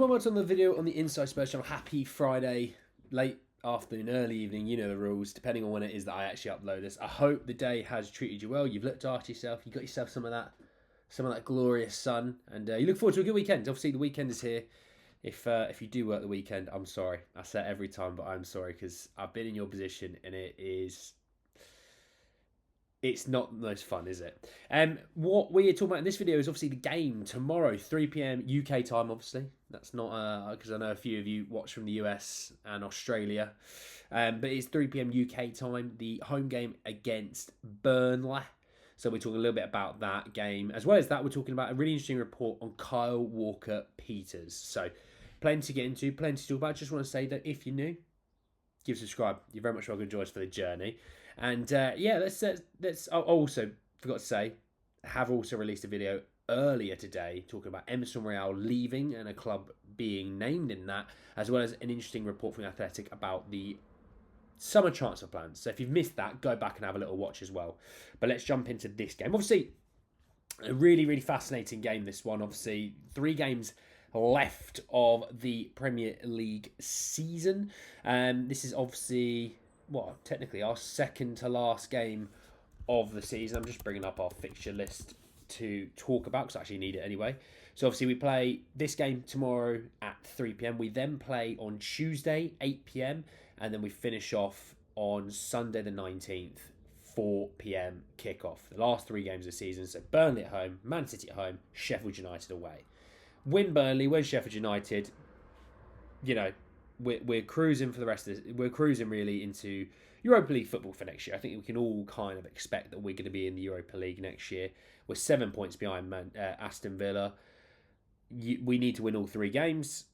Welcome on the video on the Inside Spurs channel. Happy Friday, late afternoon, early evening. You know the rules, depending on when it is that I actually upload this. I hope the day has treated you well. You've looked after yourself. You got yourself some of that glorious sun, and you look forward to a good weekend. Obviously, the weekend is here. If you do work the weekend, I'm sorry. I say it every time, but I'm sorry because I've been in your position, and it's not the most fun, is it? What we are talking about in this video is obviously the game tomorrow, 3 p.m. UK time, obviously. That's not because I know a few of you watch from the US and Australia. But it's 3 p.m. UK time, the home game against Burnley. So we're talking a little bit about that game. As well as that, we're talking about a really interesting report on Kyle Walker-Peters. So plenty to get into, plenty to talk about. I just want to say that if you're new, give subscribe. You're very much welcome to join us for the journey. And let's. I also forgot to say, have also released a video earlier today talking about Emerson Royale leaving and a club being named in that, as well as an interesting report from the Athletic about the summer transfer plans. So if you've missed that, go back and have a little watch as well. But let's jump into this game. Obviously, a really, really fascinating game, this one. Obviously, 3 games left of the Premier League season. This is obviously, technically our second to last game of the season. I'm just bringing up our fixture list to talk about because I actually need it anyway. So obviously we play this game tomorrow at 3 p.m. We then play on Tuesday, 8 p.m. And then we finish off on Sunday the 19th, 4 p.m. kickoff. The last 3 games of the season. So Burnley at home, Man City at home, Sheffield United away. Win Burnley, win Sheffield United. We're cruising for the rest of this. We're cruising really into Europa League football for next year. I think we can all kind of expect that we're going to be in the Europa League next year. We're 7 points behind Aston Villa. We need to win all 3 games.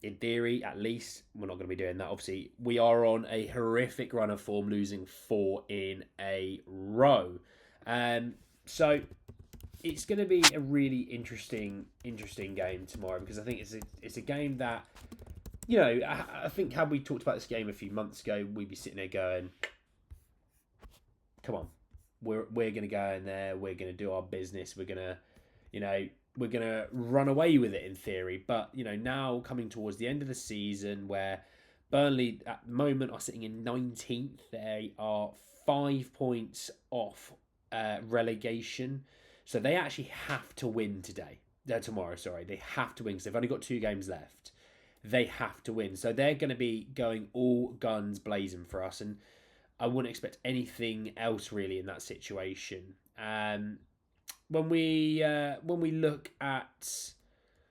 In theory, at least. We're not going to be doing that. Obviously, we are on a horrific run of form, losing 4 in a row. So it's going to be a really interesting game tomorrow because I think it's a game that, I think had we talked about this game a few months ago, we'd be sitting there going, come on, we're going to go in there, we're going to do our business, we're going to, we're going to run away with it in theory. But, now coming towards the end of the season where Burnley at the moment are sitting in 19th, they are 5 points off relegation. So they actually have to win tomorrow, sorry. They have to win because they've only got 2 games left. They have to win. So they're going to be going all guns blazing for us. And I wouldn't expect anything else really in that situation. When we look at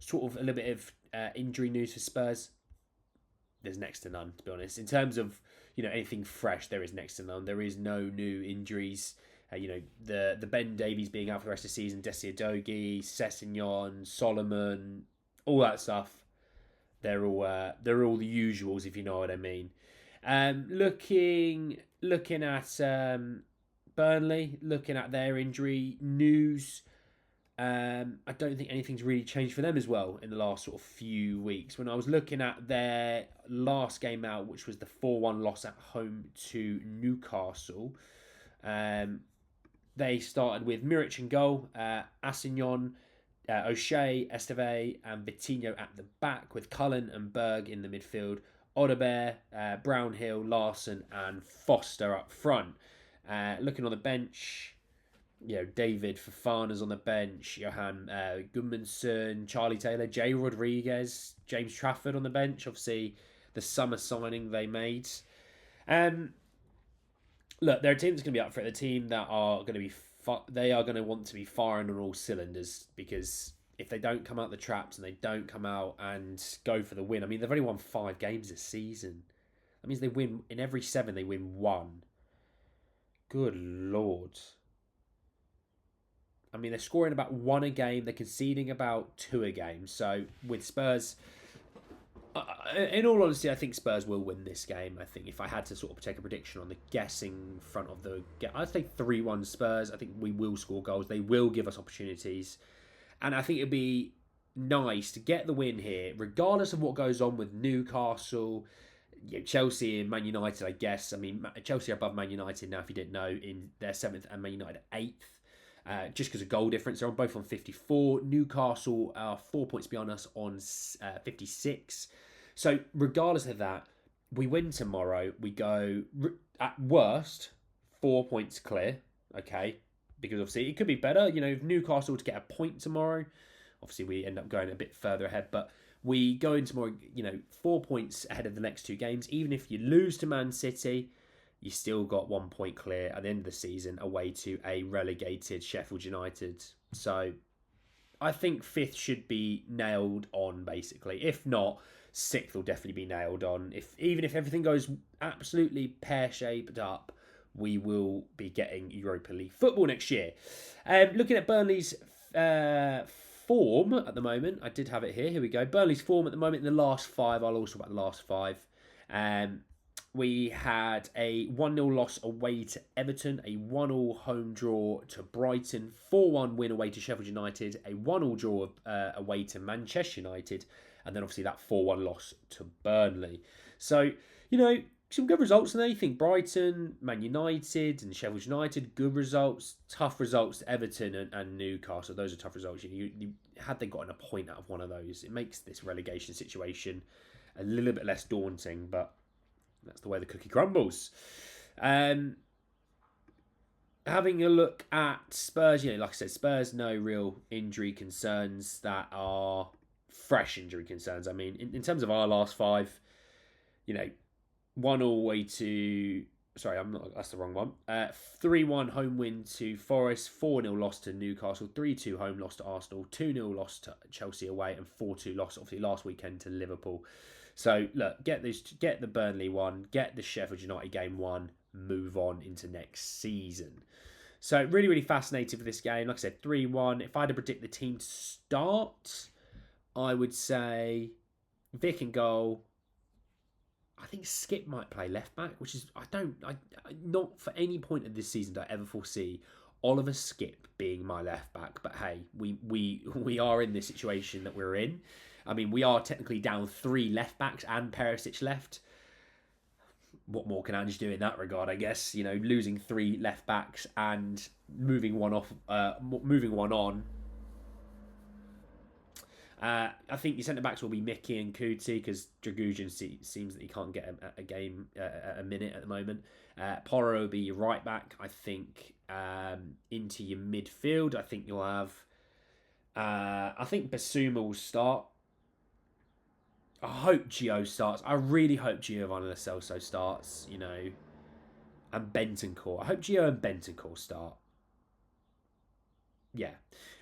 sort of a little bit of injury news for Spurs, there's next to none, to be honest. In terms of, anything fresh, there is next to none. There is no new injuries. The Ben Davies being out for the rest of the season, Desi Adogi, Sessegnon, Solomon, all that stuff. They're all the usuals, if you know what I mean. Looking at Burnley, looking at their injury news, I don't think anything's really changed for them as well in the last sort of few weeks. When I was looking at their last game out, which was the 4-1 loss at home to Newcastle, they started with Muric in goal, Assignon, O'Shea, Esteve and Vitinho at the back with Cullen and Berg in the midfield, Odebear, Brownhill, Larson and Foster up front. Looking on the bench, David Fofana's on the bench, Johan Gudmundsson, Charlie Taylor, Jay Rodriguez, James Trafford on the bench. Obviously, the summer signing they made. Look, they're a team that's going to be up for it. A team that are going to be they are going to want to be firing on all cylinders because if they don't come out the traps and they don't come out and go for the win, I mean, they've only won 5 games this season. That means they win in every 7. They win 1. Good Lord. I mean, they're scoring about 1 a game. They're conceding about 2 a game. So with Spurs, in all honesty, I think Spurs will win this game. I think if I had to sort of take a prediction on the guessing front of the game, I'd say 3-1 Spurs. I think we will score goals. They will give us opportunities. And I think it'd be nice to get the win here, regardless of what goes on with Newcastle, Chelsea and Man United, I guess. I mean, Chelsea are above Man United now, if you didn't know, in their 7th and Man United 8th. just because of goal difference. They're both on 54. Newcastle are 4 points beyond us on 56. So regardless of that, we win tomorrow. We go, at worst, 4 points clear, okay? Because obviously it could be better. If Newcastle to get a point tomorrow, obviously we end up going a bit further ahead. But we go in tomorrow, 4 points ahead of the next two games. Even if you lose to Man City, you still got 1 point clear at the end of the season away to a relegated Sheffield United. So I think 5th should be nailed on, basically. If not, 6th will definitely be nailed on. Even if everything goes absolutely pear-shaped up, we will be getting Europa League football next year. Looking at Burnley's form at the moment, I did have it here. Here we go. Burnley's form at the moment in the last 5. I'll also talk about the last 5. We had a 1-0 loss away to Everton, a 1-1 home draw to Brighton, 4-1 win away to Sheffield United, a 1-1 draw away to Manchester United, and then obviously that 4-1 loss to Burnley. So, some good results in there. You think Brighton, Man United and Sheffield United, good results. Tough results to Everton and Newcastle. Those are tough results. Had they gotten a point out of one of those, it makes this relegation situation a little bit less daunting, but that's the way the cookie crumbles. Having a look at Spurs, like I said, Spurs, no real injury concerns that are fresh injury concerns. I mean, in terms of our last 5, 1 all way to... Sorry, that's the wrong one. 3-1 home win to Forest, 4-0 loss to Newcastle, 3-2 home loss to Arsenal, 2-0 loss to Chelsea away, and 4-2 loss, obviously, last weekend to Liverpool. So, look, get the Burnley one, get the Sheffield United game one, move on into next season. So, really, really fascinated with this game. Like I said, 3-1. If I had to predict the team to start, I would say Vic in goal. I think Skip might play left back, which is, not for any point of this season do I ever foresee Oliver Skip being my left back. But hey, we are in this situation that we're in. I mean, we are technically down 3 left backs and Perisic left. What more can Ange do in that regard, I guess? Losing 3 left backs and moving one on. I think your centre-backs will be Mickey and Kuti because Dragusin seems that he can't get a minute at the moment. Porro will be your right-back. I think into your midfield, I think you'll have... I think Basuma will start. I hope Gio starts. I really hope Giovanni Lo Celso starts, and Bentancur. I hope Gio and Bentancur start. Yeah.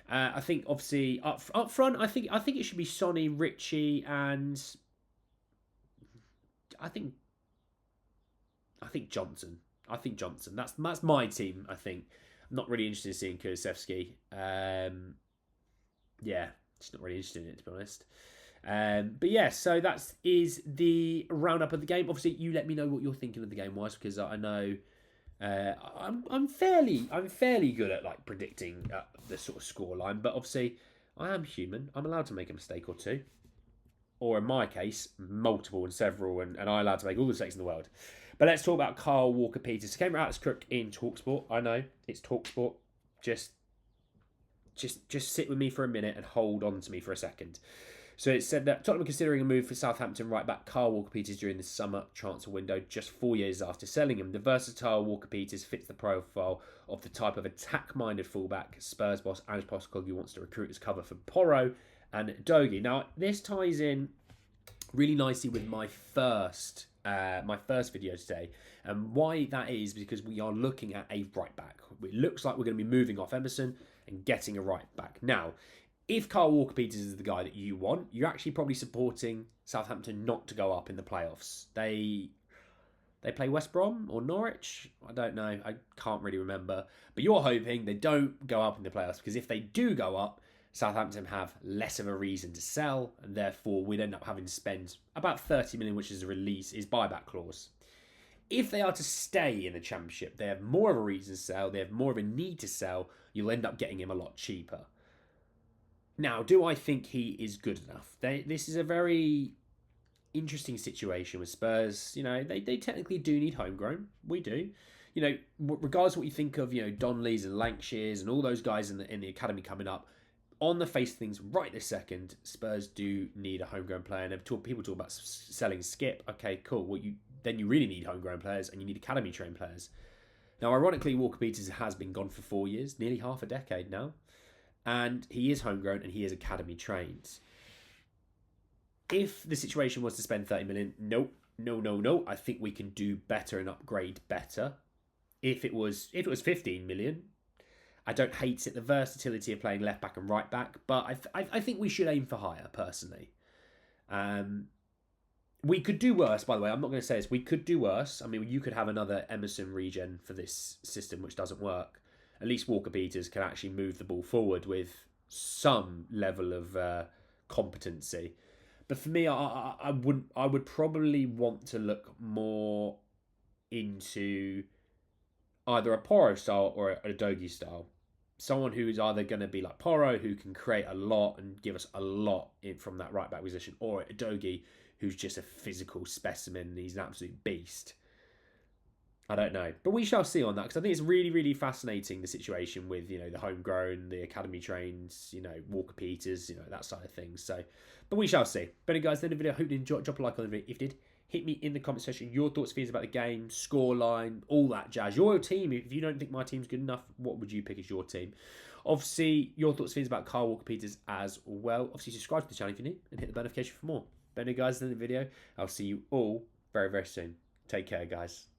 I think obviously up front, I think it should be Sonny, Richie, and I think Johnson. I think Johnson. That's my team. I think I'm not really interested in seeing Kulusevski. Yeah, just not really interested in it, to be honest. But yeah, so that is the roundup of the game. Obviously, you let me know what you're thinking of the game wise, because I know I'm fairly good at predicting the sort of scoreline. But obviously, I am human. I'm allowed to make a mistake or two, or in my case, multiple and several, and I'm allowed to make all the mistakes in the world. But let's talk about Kyle Walker-Peters. Came out as crook in TalkSport. I know it's TalkSport. Just sit with me for a minute and hold on to me for a second. So it said that Tottenham are considering a move for Southampton right-back Kyle Walker-Peters during the summer transfer window, just 4 years after selling him. The versatile Walker-Peters fits the profile of the type of attack-minded fullback Spurs boss Ange Postecoglou wants to recruit as cover for Porro and Dogi. Now, this ties in really nicely with my first video today, and why that is because we are looking at a right-back. It looks like we're going to be moving off Emerson and getting a right-back. Now, if Kyle Walker-Peters is the guy that you want, you're actually probably supporting Southampton not to go up in the playoffs. They play West Brom or Norwich? I don't know. I can't really remember. But you're hoping they don't go up in the playoffs, because if they do go up, Southampton have less of a reason to sell, and therefore we'd end up having to spend about 30 million, which is a release, is buyback clause. If they are to stay in the Championship, they have more of a reason to sell, they have more of a need to sell, you'll end up getting him a lot cheaper. Now, do I think he is good enough? This is a very interesting situation with Spurs. They technically do need homegrown. We do. you know, regardless of what you think of, you know, Donleys and Lancashires and all those guys in the academy coming up, on the face of things right this second, Spurs do need a homegrown player. And people talk about selling Skip. Okay, cool. Well, then you really need homegrown players and you need academy trained players. Now, ironically, WalkerPeters has been gone for 4 years, nearly half a decade now. And he is homegrown and he is academy trained. If the situation was to spend 30 million, no. I think we can do better and upgrade better. If it was 15 million, I don't hate it, the versatility of playing left back and right back, but I think we should aim for higher, personally. We could do worse, by the way. I'm not going to say this. We could do worse. I mean, you could have another Emerson regen for this system, which doesn't work. At least WalkerPeters can actually move the ball forward with some level of competency. But for me, I would probably want to look more into either a Porro style or a Dogi style. Someone who is either going to be like Porro, who can create a lot and give us a lot from that right back position, or a Dogi, who's just a physical specimen and he's an absolute beast. I don't know. But we shall see on that, because I think it's really, really fascinating, the situation with, you know, the homegrown, the academy trains, you know, WalkerPeters, you know, that side of things. So, but we shall see. But anyway, guys, at the end of the video, I hope you enjoyed. Drop a like on the video if you did. Hit me in the comment section your thoughts, feelings about the game, scoreline, all that jazz. Your team, if you don't think my team's good enough, what would you pick as your team? Obviously, your thoughts, feelings about Kyle Walker-Peters as well. Obviously, subscribe to the channel if you're new and hit the notification for more. But anyway, guys, at the end of the video, I'll see you all very, very soon. Take care, guys.